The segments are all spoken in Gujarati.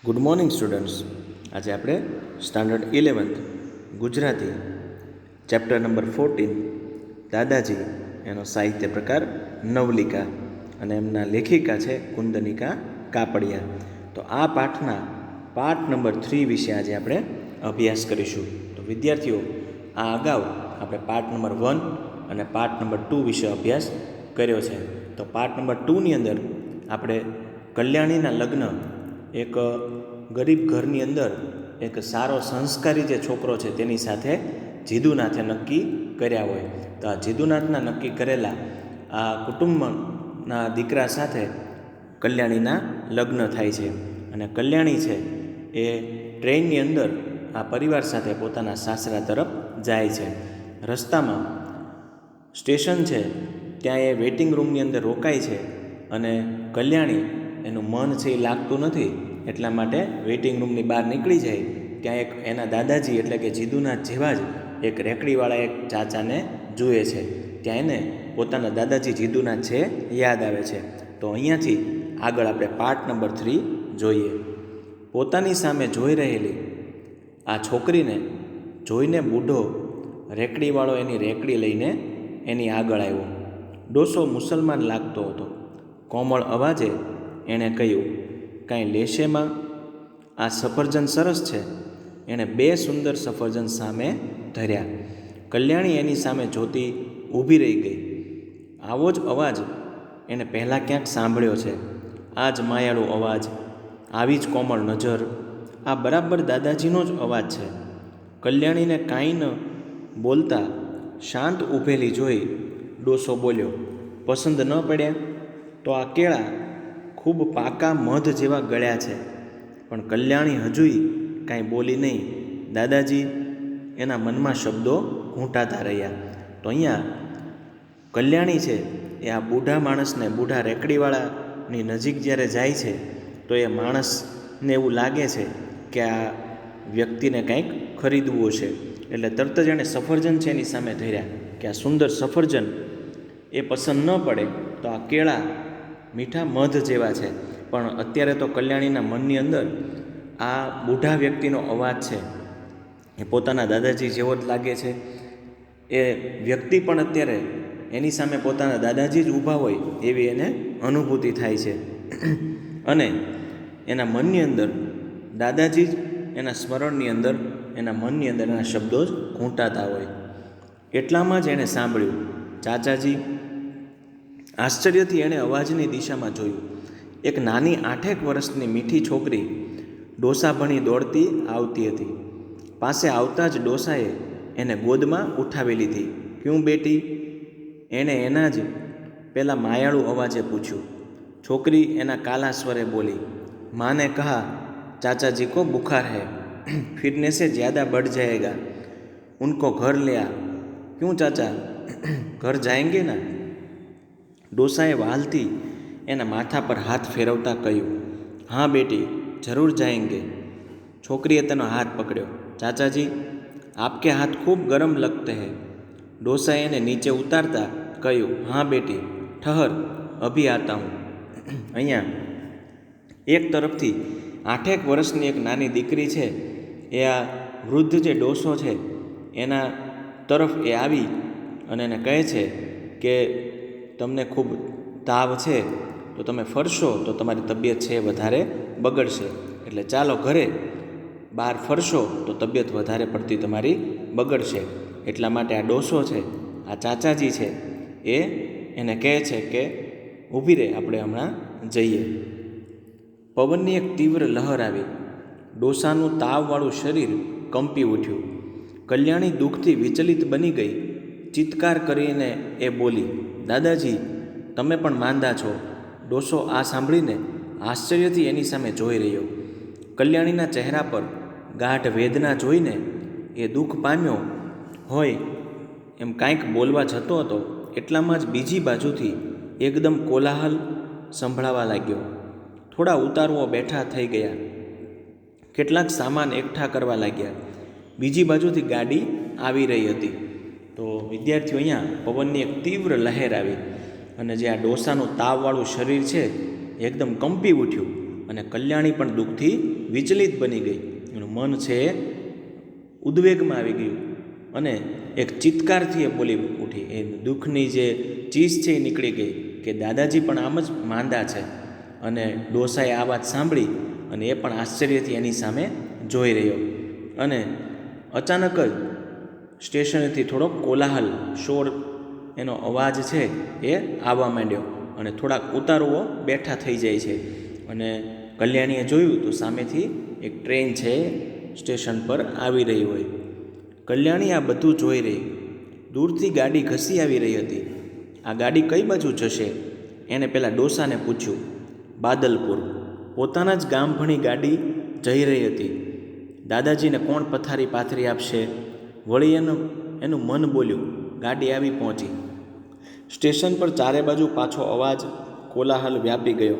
Good morning students. આજે આપણે standard 11th Gujarati chapter number 14 દાદાજી એનો સાહિત્ય પ્રકાર નવલિકા અને એમના લેખિકા છે કુંદનિકા કાપડિયા. તો આ પાઠના પાઠ નંબર 3 વિશે આજે આપણે અભ્યાસ કરીશું. તો વિદ્યાર્થીઓ, આ અગાઉ આપણે પાઠ નંબર 1 અને પાઠ નંબર 2 વિશે અભ્યાસ કર્યો છે. તો પાઠ નંબર 2ની અંદર આપણે કલ્યાણીના લગ્ન એક ગરીબ ઘરની અંદર એક સારો સંસ્કારી જે છોકરો છે તેની સાથે જીદુનાથે નક્કી કર્યા હોય. તો આ જીદુનાથના નક્કી કરેલા આ કુટુંબના દીકરા સાથે કલ્યાણીના લગ્ન થાય છે. અને કલ્યાણી છે એ ટ્રેનની અંદર આ પરિવાર સાથે પોતાના સાસરા તરફ જાય છે. રસ્તામાં સ્ટેશન છે ત્યાં એ વેઇટિંગ રૂમની અંદર રોકાય છે અને કલ્યાણી એનું મન છે એ લાગતું નથી, એટલા માટે વેઇટિંગ રૂમની બહાર નીકળી જાય ત્યાં એક એના દાદાજી એટલે કે જીદુનાથ જેવા જ એક રેકડીવાળા એક ચાચાને જુએ છે. ત્યાં એને પોતાના દાદાજી જીદુનાથ છે યાદ આવે છે. તો અહીંયાથી આગળ આપણે પાર્ટ નંબર 3 જોઈએ. પોતાની સામે જોઈ રહેલી આ છોકરીને જોઈને બૂઢો રેકડીવાળો એની રેકડી લઈને એની આગળ આવ્યો. ડોસો મુસલમાન લાગતો હતો. કોમળ અવાજે એણે કહ્યું, કાંઈ લેશેમાં? આ સફરજન સરસ છે. એણે 2 સુંદર સફરજન સામે ધર્યા. કલ્યાણી એની સામે જોતી ઊભી રહી ગઈ. આવો જ અવાજ એણે પહેલાં ક્યાંક સાંભળ્યો છે. આ જ માયાળુ અવાજ, આવી જ કોમળ નજર, આ બરાબર દાદાજીનો જ અવાજ છે. કલ્યાણીને કાંઈ ન બોલતા શાંત ઊભેલી જોઈ ડોસો બોલ્યો, પસંદ ન પડ્યા? તો આ કેળા ખૂબ પાકા મધ જેવા ગળ્યા છે. પણ કલ્યાણી હજુય કાંઈ બોલી નહીં. દાદાજી એના મનમાં શબ્દો ઘૂંટાતા રહ્યા. તો અહીંયા કલ્યાણી છે એ આ બૂઢા માણસને, બૂઢા રેકડીવાળાની નજીક જ્યારે જાય છે તો એ માણસને એવું લાગે છે કે આ વ્યક્તિને કંઈક ખરીદવું છે. એટલે તરત જ એણે સફરજન છે એની સામે ધર્યા કે આ સુંદર સફરજન એ પસંદ ન પડે તો આ કેળા મીઠા મધ જેવા છે. પણ અત્યારે તો કલ્યાણીના મનની અંદર આ બૂઢા વ્યક્તિનો અવાજ છે એ પોતાના દાદાજી જેવો જ લાગે છે. એ વ્યક્તિ પણ અત્યારે એની સામે પોતાના દાદાજી જ ઊભા હોય એવી એને અનુભૂતિ થાય છે. અને એના મનની અંદર દાદાજી જ એના સ્મરણની અંદર, એના મનની અંદર એના શબ્દો જ ઘૂંટાતા હોય. એટલામાં જ એણે સાંભળ્યું, ચાચાજી. આશ્ચર્યથી એણે અવાજની દિશામાં જોયું. એક નાની 8 વર્ષની મીઠી છોકરી ડોસા ભણી દોડતી આવતી હતી. પાસે આવતા જ ડોસાએ એને ગોદમાં ઉઠાવી લીધી. ક્યું બેટી? એણે એના જ પેલા માયાળુ અવાજે પૂછ્યું. છોકરી એના કાલા સ્વરે બોલી, માને કહા ચાચાજી કો બુખાર है, फिरने से ज़्यादा बढ़ जाएगा, उनको घर ले आ. क्यों चाचा, घर जाएंगे ना? ડોસાએ વહાલથી એના માથા પર હાથ ફેરવતા કહ્યું, હા બેટી, જરૂર જાએંગે. છોકરીએ તેનો હાથ પકડ્યો. ચાચાજી, આપકે હાથ ખૂબ ગરમ લગતે હૈ. ડોસાએ એને નીચે ઉતારતા કહ્યું, હા બેટી, ઠહર, અભી આતા હું. અહીંયા એક તરફથી 8 વર્ષની એક નાની દીકરી છે એ આ વૃદ્ધ જે ડોસો છે એના તરફ એ આવી અને એને કહે છે કે તમને ખૂબ તાવ છે તો તમે ફરશો તો તમારી તબિયત છે વધારે બગડશે, એટલે ચાલો ઘરે બહાર ફરશો તો તબિયત વધારે પડતી તમારી બગડશે. એટલા માટે આ ડોસો છે, આ ચાચાજી છે એ એને કહે છે કે ઊભી રહે, આપણે હમણાં જઈએ. પવનની એક તીવ્ર લહેર આવી. ડોસાનું તાવવાળું શરીર કંપી ઉઠ્યું. કલ્યાણી દુઃખથી વિચલિત બની ગઈ. ચિત્કાર કરીને એ બોલી, દાદાજી, તમે પણ માંદા છો. ડોસો આ સાંભળીને આશ્ચર્યથી એની સામે જોઈ રહ્યો. કલ્યાણીના ચહેરા પર ગાઢ વેદના જોઈને એ દુઃખ પામ્યો હોય એમ કાંઈક બોલવા જતો હતો. એટલામાં જ બીજી બાજુથી એકદમ કોલાહલ સંભળાવા લાગ્યો. થોડા ઉતારવો બેઠા થઈ ગયા. કેટલાક સામાન એકઠા કરવા લાગ્યા. બીજી બાજુથી ગાડી આવી રહી હતી. તો વિદ્યાર્થીઓ, અહીંયા પવનની એક તીવ્ર લહેર આવી અને જે આ ડોસાનું તાવવાળું શરીર છે એકદમ કંપી ઉઠ્યું અને કલ્યાણી પણ દુઃખથી વિચલિત બની ગઈ. એનું મન છે એ ઉદ્વેગમાં આવી ગયું અને એક ચિત્કારથી એ બોલી ઉઠી. એ દુઃખની જે ચીસ છે એ નીકળી ગઈ કે દાદાજી પણ આમ જ માંદા છે. અને ડોસાએ આ વાત સાંભળી અને એ પણ આશ્ચર્યથી એની સામે જોઈ રહ્યો. અને અચાનક જ સ્ટેશનેથી થોડોક કોલાહલ, શોર, એનો અવાજ છે એ આવવા માંડ્યો અને થોડાક ઉતારુઓ બેઠા થઈ જાય છે. અને કલ્યાણીએ જોયું તો સામેથી એક ટ્રેન છે સ્ટેશન પર આવી રહી હોય. કલ્યાણી આ બધું જોઈ રહી. દૂરથી ગાડી ઘસી આવી રહી હતી. આ ગાડી કઈ બાજુ જશે? એને પેલા ડોસાને પૂછ્યું. બાદલપુર. પોતાના જ ગામ ભણી ગાડી જઈ રહી હતી. દાદાજીને કોણ પથારી પાથરી આપશે? વળી એનું મન બોલ્યું. ગાડી આવી પહોંચી. સ્ટેશન પર ચારે બાજુ પાછો અવાજ, કોલાહલ વ્યાપી ગયો.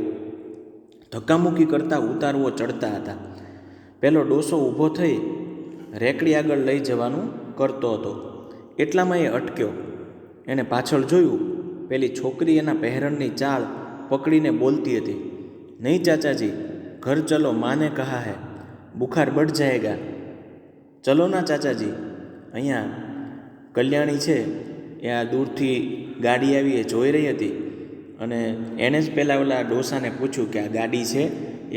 ધક્કામુક્કી કરતા ઉતારુઓ ચડતા હતા. પેલો ડોસો ઊભો થઈ રેકડી આગળ લઈ જવાનું કરતો હતો. એટલામાં એ અટક્યો. એણે પાછળ જોયું. પેલી છોકરી એના પહેરણની ચાળ પકડીને બોલતી હતી. નહીં ચાચાજી, ઘર ચલો, માને કહા હૈ, બુખાર બઢ જાયેગા. ચલો ના ચાચાજી. અહીંયા કલ્યાણી છે એ આ દૂરથી ગાડી આવી એ જોઈ રહી હતી અને એણે જ પહેલાં ઓલા ડોસાને પૂછ્યું કે આ ગાડી છે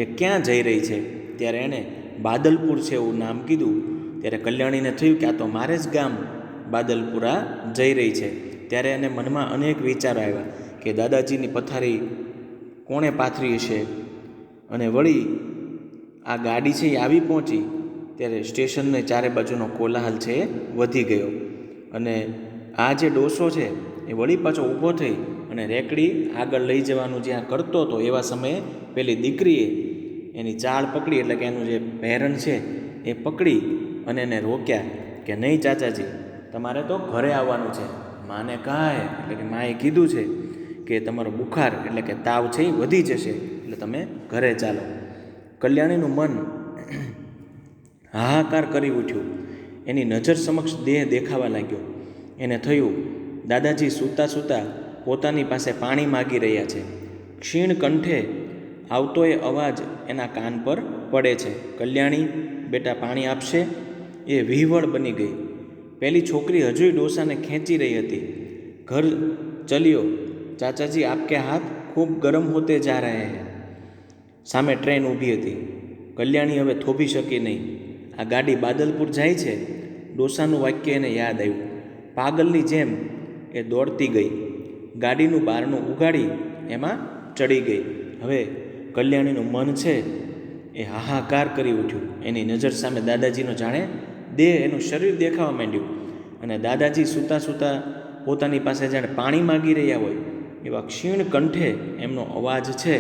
એ ક્યાં જઈ રહી છે. ત્યારે એણે બાદલપુર છે એવું નામ કીધું. ત્યારે કલ્યાણીને થયું કે આ તો મારે જ ગામ બાદલપુરા જઈ રહી છે. ત્યારે એને મનમાં અનેક વિચારો આવ્યા કે દાદાજીની પથારી કોણે પાથરી હશે. અને વળી આ ગાડી છે એ આવી પહોંચી ત્યારે સ્ટેશનને ચારે બાજુનો કોલાહલ છે એ વધી ગયો. અને આ જે ડોસો છે એ વળી પાછો ઊભો થઈ અને રેકડી આગળ લઈ જવાનું જ્યાં કરતો હતો એવા સમયે પેલી દીકરીએ એની ચાળ પકડી, એટલે કે એનું જે પહેરણ છે એ પકડી અને એને રોક્યા કે નહીં ચાચાજી, તમારે તો ઘરે આવવાનું છે. માને કહે એટલે કે માએ કીધું છે કે તમારો બુખાર એટલે કે તાવ છે એ વધી જશે, એટલે તમે ઘરે ચાલો. કલ્યાણીનું મન હાહાકાર કરી ઉઠ્યું. એની નજર સમક્ષ દેહ દેખાવા લાગ્યો. એને થયું દાદાજી સૂતા સૂતા પોતાની પાસે પાણી માગી રહ્યા છે. ક્ષીણ કંઠે આવતો એ અવાજ એના કાન પર પડે છે. કલ્યાણી, બેટા પાણી આપશે? એ વિહવળ બની ગઈ. પેલી છોકરી હજુય ડોસાને ખેંચી રહી હતી. ઘર ચલ્યો ચાચાજી, આપકે હાથ ખૂબ ગરમ હોતે જા રહે હૈ. સામે ટ્રેન ઊભી હતી. કલ્યાણી હવે થોભી શકી નહીં. આ ગાડી બાદલપુર જાય છે. ડોસાનું વાક્ય એને યાદ આવ્યું. પાગલની જેમ એ દોડતી ગઈ. ગાડીનું બારણું ઉગાડી એમાં ચડી ગઈ. હવે કલ્યાણીનું મન છે એ હાહાકાર કરી ઉઠ્યું. એની નજર સામે દાદાજીનો જાણે દેહ, એનું શરીર દેખાવા માંડ્યું. અને દાદાજી સૂતા સૂતા પોતાની પાસે જાણે પાણી માગી રહ્યા હોય એવા ક્ષીણ કંઠે એમનો અવાજ છે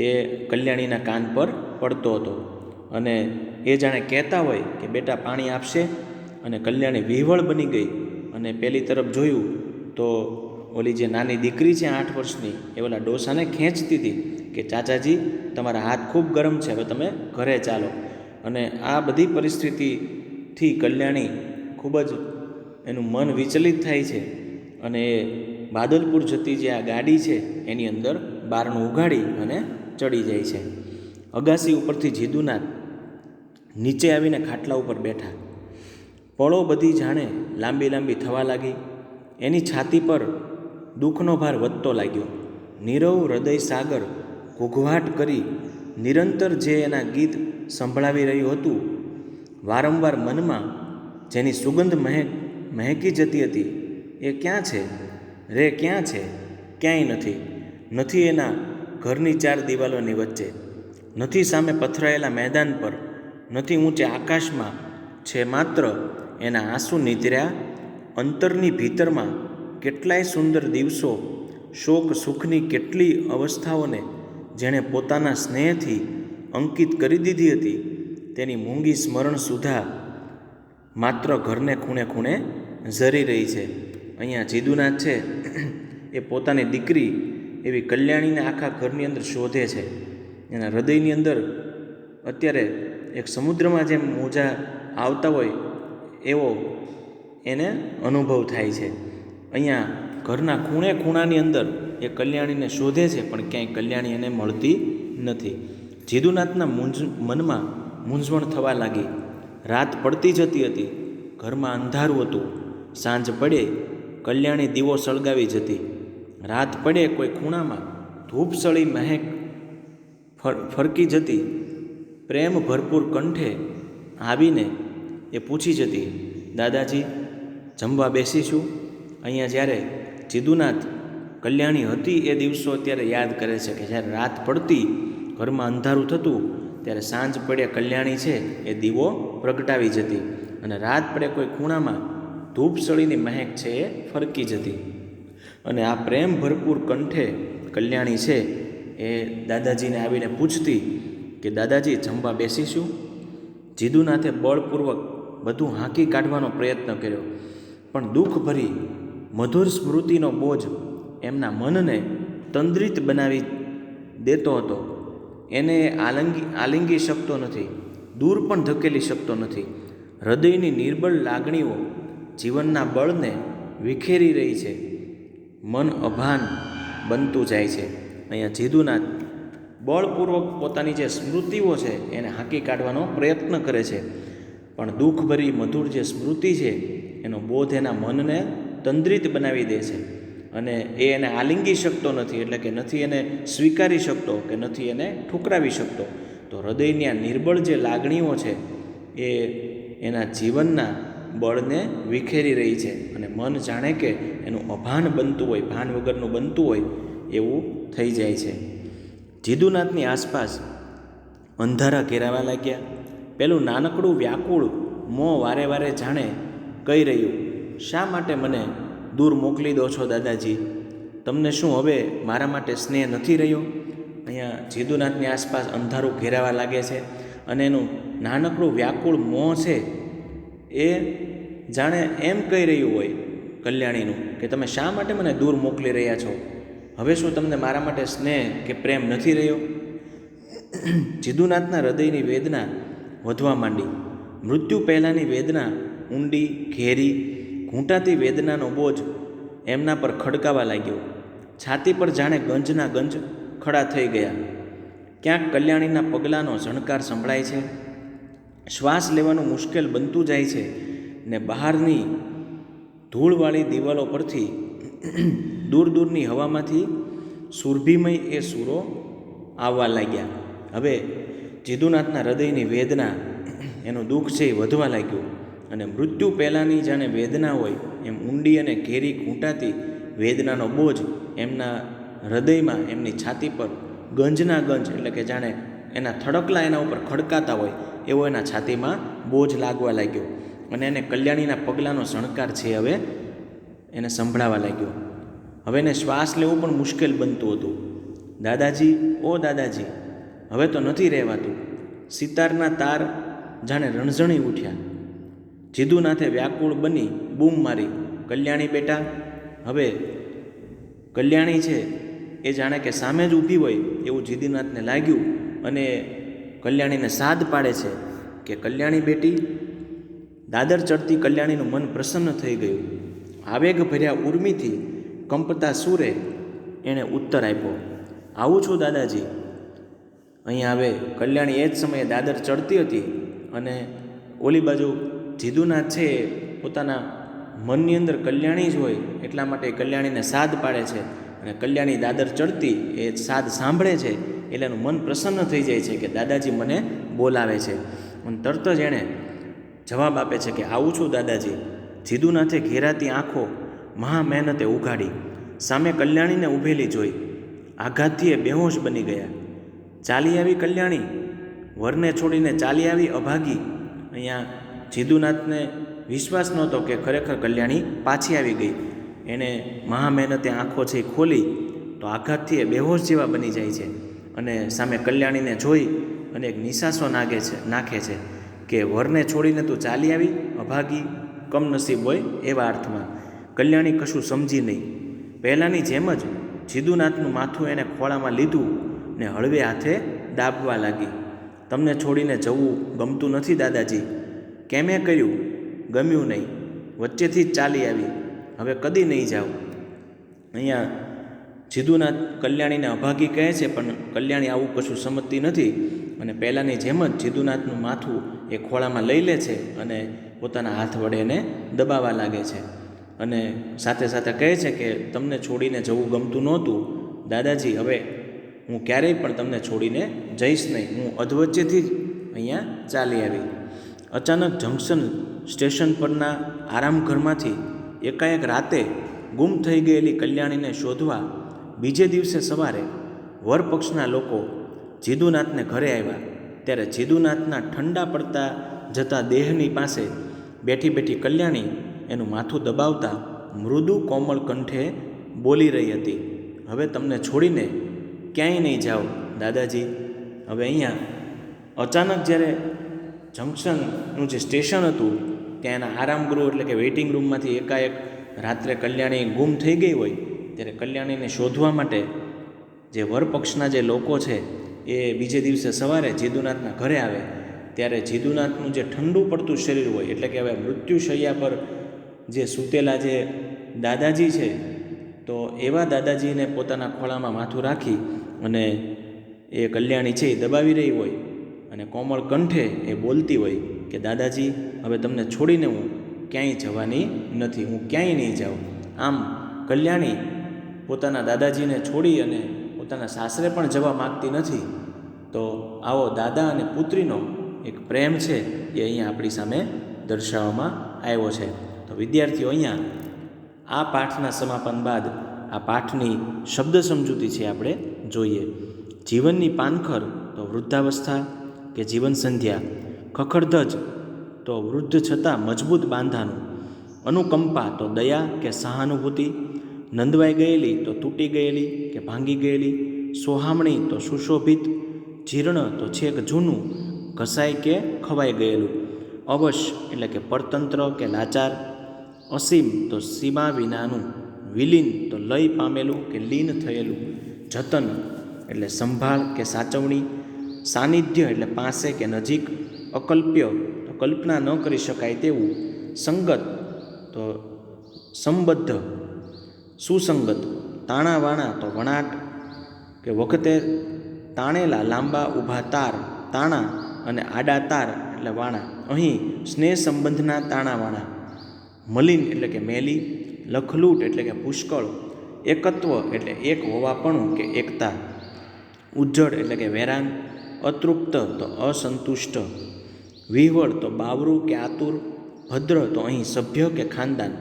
એ કલ્યાણીના કાન પર પડતો હતો. અને એ જાણે કહેતા હોય કે બેટા પાણી આપશે. અને કલ્યાણી વિહવળ બની ગઈ અને પેલી તરફ જોયું તો ઓલી જે નાની દીકરી છે 8 વર્ષની, એ ઓલા ડોસાને ખેંચતી હતી કે ચાચાજી તમારા હાથ ખૂબ ગરમ છે, હવે તમે ઘરે ચાલો. અને આ બધી પરિસ્થિતિથી કલ્યાણી ખૂબ જ એનું મન વિચલિત થાય છે. અને એ બાદલપુર જતી જે આ ગાડી છે એની અંદર બારણું ઉગાડી અને ચડી જાય છે. અગાસી ઉપરથી જીદુનાથ નીચે આવીને ખાટલા ઉપર બેઠા. પળો બધી જાણે લાંબી લાંબી થવા લાગી. એની છાતી પર દુઃખનો ભાર વધતો લાગ્યો. નીરવ હૃદય સાગર ઘૂઘવાટ કરી નિરંતર જે એના ગીત સંભળાવી રહ્યું હતું, વારંવાર મનમાં જેની સુગંધ મહેકી જતી હતી, એ ક્યાં છે રે, ક્યાં છે? ક્યાંય નથી. નથી એના ઘરની 4 દિવાલોની વચ્ચે, નથી સામે પથરાયેલા મેદાન પર, નથી ઊંચે આકાશમાં. છે માત્ર એના આંસુ નીતર્યા અંતરની ભીતરમાં કેટલાય સુંદર દિવસો, શોક સુખની કેટલી અવસ્થાઓને જેણે પોતાના સ્નેહથી અંકિત કરી દીધી હતી, તેની મૂંગી સ્મરણ સુધા માત્ર ઘરને ખૂણે ખૂણે ઝરી રહી છે. અહીંયા જીદુનાથ છે એ પોતાની દીકરી એવી કલ્યાણીને આખા ઘરની અંદર શોધે છે. એના હૃદયની અંદર અત્યારે એક સમુદ્રમાં જેમ મોજા આવતા હોય એવો એને અનુભવ થાય છે. અહીંયા ઘરના ખૂણે ખૂણાની અંદર એ કલ્યાણીને શોધે છે, પણ ક્યાંય કલ્યાણી એને મળતી નથી. જીદુનાથના મનમાં મૂંઝવણ થવા લાગી. રાત પડતી જતી હતી, ઘરમાં અંધારું હતું. સાંજ પડે કલ્યાણી દીવો સળગાવી જતી. રાત પડે કોઈ ખૂણામાં ધૂપસળી મહેક ફરકી જતી. પ્રેમ ભરપૂર કંઠે આવીને એ પૂછી જતી, દાદાજી જમવા બેસીશું? અહીંયા જ્યારે જીદુનાથ કલ્યાણી હતી એ દિવસો અત્યારે યાદ કરે છે કે જ્યારે રાત પડતી, ઘરમાં અંધારું થતું, ત્યારે સાંજ પડે કલ્યાણી છે એ દીવો પ્રગટાવી જતી અને રાત પડે કોઈ ખૂણામાં ધૂપસળીની મહેક છે એ ફરકી જતી. અને આ પ્રેમ ભરપૂર કંઠે કલ્યાણી છે એ દાદાજીને આવીને પૂછતી કે દાદાજી જમવા બેસીશું? જીદુનાથે બળપૂર્વક બધું હાંકી કાઢવાનો પ્રયત્ન કર્યો, પણ દુઃખભરી મધુર સ્મૃતિનો બોજ એમના મનને તંદ્રિત બનાવી દેતો હતો. એને આલિંગી શકતો નથી, દૂર પણ ધકેલી શકતો નથી. હૃદયની નિર્બળ લાગણીઓ જીવનના બળને વિખેરી રહી છે. મન અભાન બનતું જાય છે. અહીંયા જીદુનાથ બળપૂર્વક પોતાની જે સ્મૃતિઓ છે એને હાંકી કાઢવાનો પ્રયત્ન કરે છે, પણ દુઃખભરી મધુર જે સ્મૃતિ છે એનો બોધ એના મનને તંદ્રિત બનાવી દે છે અને એને આલિંગી શકતો નથી, એટલે કે નથી એને સ્વીકારી શકતો કે નથી એને ઠુકરાવી શકતો. તો હૃદયની આ નિર્બળ જે લાગણીઓ છે એ એના જીવનના બળને વિખેરી રહી છે અને મન જાણે કે એનું અભાન બનતું હોય, ભાન વગરનું બનતું હોય એવું થઈ જાય છે. જીદુનાથની આસપાસ અંધારા ઘેરાવા લાગ્યા. પેલું નાનકડું વ્યાકુળ મોં વારે વારે જાણે કહી રહ્યું, શા માટે મને દૂર મોકલી દો છો દાદાજી? તમને શું હવે મારા માટે સ્નેહ નથી રહ્યો? અહીંયા જીદુનાથની આસપાસ અંધારું ઘેરાવા લાગે છે અને એનું નાનકડું વ્યાકુળ મોં છે એ જાણે એમ કહી રહ્યું હોય કલ્યાણીનું કે તમે શા માટે મને દૂર મોકલી રહ્યા છો? હવે શું તમને મારા માટે સ્નેહ કે પ્રેમ નથી રહ્યો? જીદુનાથના હૃદયની વેદના વધવા માંડી. મૃત્યુ પહેલાંની વેદના ઊંડી, ઘેરી, ઘૂંટાતી વેદનાનો બોજ એમના પર ખડકાવા લાગ્યો. છાતી પર જાણે ગંજના ગંજ ખડા થઈ ગયા. ક્યાંક કલ્યાણીના પગલાંનો ઝણકાર સંભળાય છે. શ્વાસ લેવાનું મુશ્કેલ બનતું જાય છે ને બહારની ધૂળવાળી દિવાલો પરથી દૂર દૂરની હવામાંથી સુરભિમય એ સૂરો આવવા લાગ્યા. હવે જીદુનાથના હૃદયની વેદના, એનું દુઃખ છે એ વધવા લાગ્યું અને મૃત્યુ પહેલાંની જાણે વેદના હોય એમ ઊંડી અને ઘેરી ઘૂંટાતી વેદનાનો બોજ એમના હૃદયમાં, એમની છાતી પર ગંજના ગંજ, એટલે કે જાણે એના થડકલા એના ઉપર ખડકાતા હોય એવો એના છાતીમાં બોજ લાગવા લાગ્યો અને એને કલ્યાણીના પગલાંનો શણકાર છે હવે એને સંભળાવા લાગ્યો. હવે એને શ્વાસ લેવું પણ મુશ્કેલ બનતું હતું. દાદાજી, ઓ દાદાજી, હવે તો નથી રહેવાતું. સિતારના તાર જાણે રણઝણી ઉઠ્યા. જીદુનાથે વ્યાકુળ બની બૂમ મારી, કલ્યાણી બેટા! હવે કલ્યાણી છે એ જાણે કે સામે જ ઊભી હોય એવું જીદુનાથને લાગ્યું અને કલ્યાણીને સાદ પાડે છે કે કલ્યાણી બેટી! દાદર ચડતી કલ્યાણીનું મન પ્રસન્ન થઈ ગયું. આવેગ ભર્યા ઉર્મિથી કંપતા સૂરે એણે ઉત્તર આપ્યો, આવું છું દાદાજી. અહીંયા હવે કલ્યાણી એ જ સમયે દાદર ચડતી હતી અને ઓલી બાજુ જીદુનાથ છે એ પોતાના મનની અંદર કલ્યાણી જ હોય એટલા માટે કલ્યાણીને સાદ પાડે છે અને કલ્યાણી દાદર ચડતી એ સાદ સાંભળે છે એટલે એનું મન પ્રસન્ન થઈ જાય છે કે દાદાજી મને બોલાવે છે. અને તરત જ એણે જવાબ આપે છે કે આવું છું દાદાજી. જીદુનાથે ઘેરાતી આંખો મહા મહેનતે ઉઘાડી. સામે કલ્યાણીને ઊભેલી જોઈ આઘાતથી એ બેહોશ બની ગયા. ચાલી આવી કલ્યાણી, વરને છોડીને ચાલી આવી અભાગી. અહીંયા જીદુનાથને વિશ્વાસ નહોતો કે ખરેખર કલ્યાણી પાછી આવી ગઈ. એણે મહા મહેનતે આંખો છે ખોલી તો આઘાતથી એ બેહોશ જેવા બની જાય છે અને સામે કલ્યાણીને જોઈ અને એક નિશાસો નાખે છે કે વરને છોડીને તું ચાલી આવી અભાગી, કમનસીબ હોય એવા અર્થમાં. કલ્યાણી કશું સમજી નહીં. પહેલાંની જેમ જ જીદુનાથનું માથું એને ખોળામાં લીધું ને હળવે હાથે દાબવા લાગી. તમને છોડીને જવું ગમતું નથી દાદાજી. કેમે કર્યું? ગમ્યું નહીં. વચ્ચેથી જ ચાલી આવી. હવે કદી નહીં જાઓ. અહીંયા જીદુનાથ કલ્યાણીને અભાગી કહે છે પણ કલ્યાણી આવું કશું સમજતી નથી અને પહેલાંની જેમ જ જીદુનાથનું માથું એ ખોળામાં લઈ લે છે અને પોતાના હાથ વડે એને દબાવવા લાગે છે અને સાથે સાથે કહે છે કે તમને છોડીને જવું ગમતું નહોતું દાદાજી, હવે હું ક્યારેય પણ તમને છોડીને જઈશ નહીં, હું અધવચ્ચેથી જ અહીંયા ચાલી આવી. અચાનક જંકશન સ્ટેશન પરના આરામઘરમાંથી એકાએક રાતે ગુમ થઈ ગયેલી કલ્યાણીને શોધવા બીજે દિવસે સવારે વરપક્ષના લોકો જીદુનાથને ઘરે આવ્યા. ત્યારે જીદુનાથના ઠંડા પડતા જતા દેહની પાસે બેઠી બેઠી કલ્યાણી એનું માથું દબાવતા મૃદુ કોમળ કંઠે બોલી રહી હતી, હવે તમને છોડીને ક્યાંય નહીં જાઓ દાદાજી. હવે અહીંયા અચાનક જ્યારે જંકશનનું જે સ્ટેશન હતું ત્યાં એના આરામગૃહ એટલે કે વેઇટિંગ રૂમમાંથી એકાએક રાત્રે કલ્યાણી ગુમ થઈ ગઈ હોય ત્યારે કલ્યાણીને શોધવા માટે જે વરપક્ષના જે લોકો છે એ બીજે દિવસે સવારે જીદુનાથના ઘરે આવે. ત્યારે જીદુનાથનું જે ઠંડુ પડતું શરીર હોય એટલે કે હવે મૃત્યુશૈયા પર જે સૂતેલા જે દાદાજી છે, તો એવા દાદાજીને પોતાના ખોળામાં માથું રાખી અને એ કલ્યાણી છે એ દબાવી રહી હોય અને કોમળ કંઠે એ બોલતી હોય કે દાદાજી, હવે તમને છોડીને હું ક્યાંય જવાની નથી, હું ક્યાંય નહીં જાઉં. આમ કલ્યાણી પોતાના દાદાજીને છોડી અને પોતાના સાસરે પણ જવા માગતી નથી. તો આવો દાદા અને પુત્રીનો એક પ્રેમ છે એ અહીંયા આપણી સામે દર્શાવવામાં આવ્યો છે. તો વિદ્યાર્થીઓ, અહીંયા આ પાઠના સમાપન બાદ આ પાઠની શબ્દ સમજૂતી છે આપણે જોઈએ. જીવનની પાનખર તો વૃદ્ધાવસ્થા કે જીવન સંધ્યા, ખખડધજ તો વૃદ્ધ છતાં મજબૂત બાંધાનું, અનુકંપા તો દયા કે સહાનુભૂતિ, નંદવાઈ ગયેલી તો તૂટી ગયેલી કે ભાંગી ગયેલી, સોહામણી તો સુશોભિત, જીર્ણ તો છેક જૂનું, ઘસાઈ કે ખવાઈ ગયેલું, અવશ એટલે કે પરતંત્ર કે લાચાર, અસીમ તો સીમા વિનાનું, વિલીન તો લય પામેલું કે લીન થયેલું, જતન એટલે સંભાળ કે સાચવણી, સાનિધ્ય એટલે પાસે કે નજીક, અકલ્પ્ય તો કલ્પના ન કરી શકાય તેવું, સંગત તો સંબદ્ધ, સુસંગત, તાણાવાણા તો વણાટ કે વખતે તાણેલા લાંબા ઊભા તાર, તાણા અને આડા તાર એટલે વાણા, અહીં સ્નેહ સંબંધના તાણાવાણા, મલિન એટલે કે મેલી, લખલૂટ એટલે કે પુષ્કળ, એકત્વ એટલે એક હોવાપણું કે એકતા, ઉજ્જડ એટલે કે વેરાન, અતૃપ્ત તો અસંતુષ્ટ, વિહવળ તો બાવરું કે આતુર, ભદ્ર તો અહીં સભ્ય કે ખાનદાન,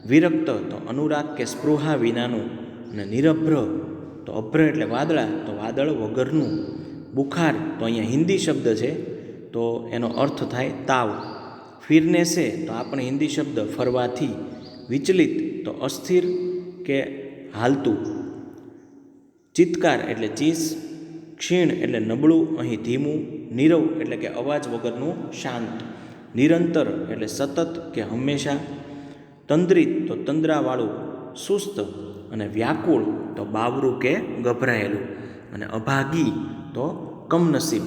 વિરક્ત તો અનુરાગ કે સ્પૃહા વિનાનું, અને નિરભ્ર તો અભ્ર એટલે વાદળા તો વાદળ વગરનું, બુખાર તો અહીંયા હિન્દી શબ્દ છે તો એનો અર્થ થાય તાવ, ફિરને સે તો આપણે હિન્દી શબ્દ ફરવાથી, વિચલિત તો અસ્થિર કે હાલતું, ચિત્કાર એટલે ચીસ, ક્ષીણ એટલે નબળું અહીં ધીમું, નીરવ એટલે કે અવાજ વગરનું શાંત, નિરંતર એટલે સતત કે હંમેશા, તંદ્રિત તો તંદ્રાવાળું સુસ્ત, અને વ્યાકુળ તો બાવરું કે ગભરાયેલું, અને અભાગી તો કમનસીબ.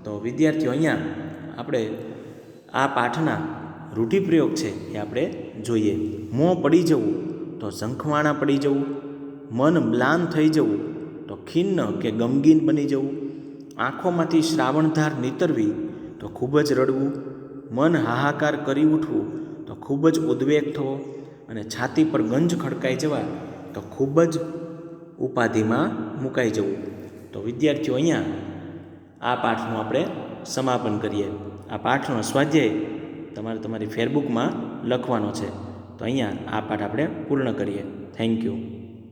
તો વિદ્યાર્થીઓ, અહીંયા આપણે આ પાઠના રૂઢિપ્રયોગ છે એ આપણે જોઈએ. મોં પડી જવું તો ઝંખવાણા પડી જવું, મન મ્લાન થઈ જવું તો ખિન્ન કે ગમગીન બની જવું, આંખોમાંથી શ્રાવણધાર નીતરવી તો ખૂબ જ રડવું, મન હાહાકાર કરી ઉઠવું તો ખૂબ જ ઉદ્વેગ થવો, અને છાતી પર ગંજ ખડકાઈ જવા તો ખૂબ જ ઉપાધિમાં મુકાઈ જવું. તો વિદ્યાર્થીઓ, અહીંયા આ પાઠનું આપણે સમાપન કરીએ. આ પાઠનો સ્વાધ્યાય તમારી ફેરબુકમાં લખવાનો છે. તો અહીંયા આ પાઠ આપણે પૂર્ણ કરીએ. Thank you.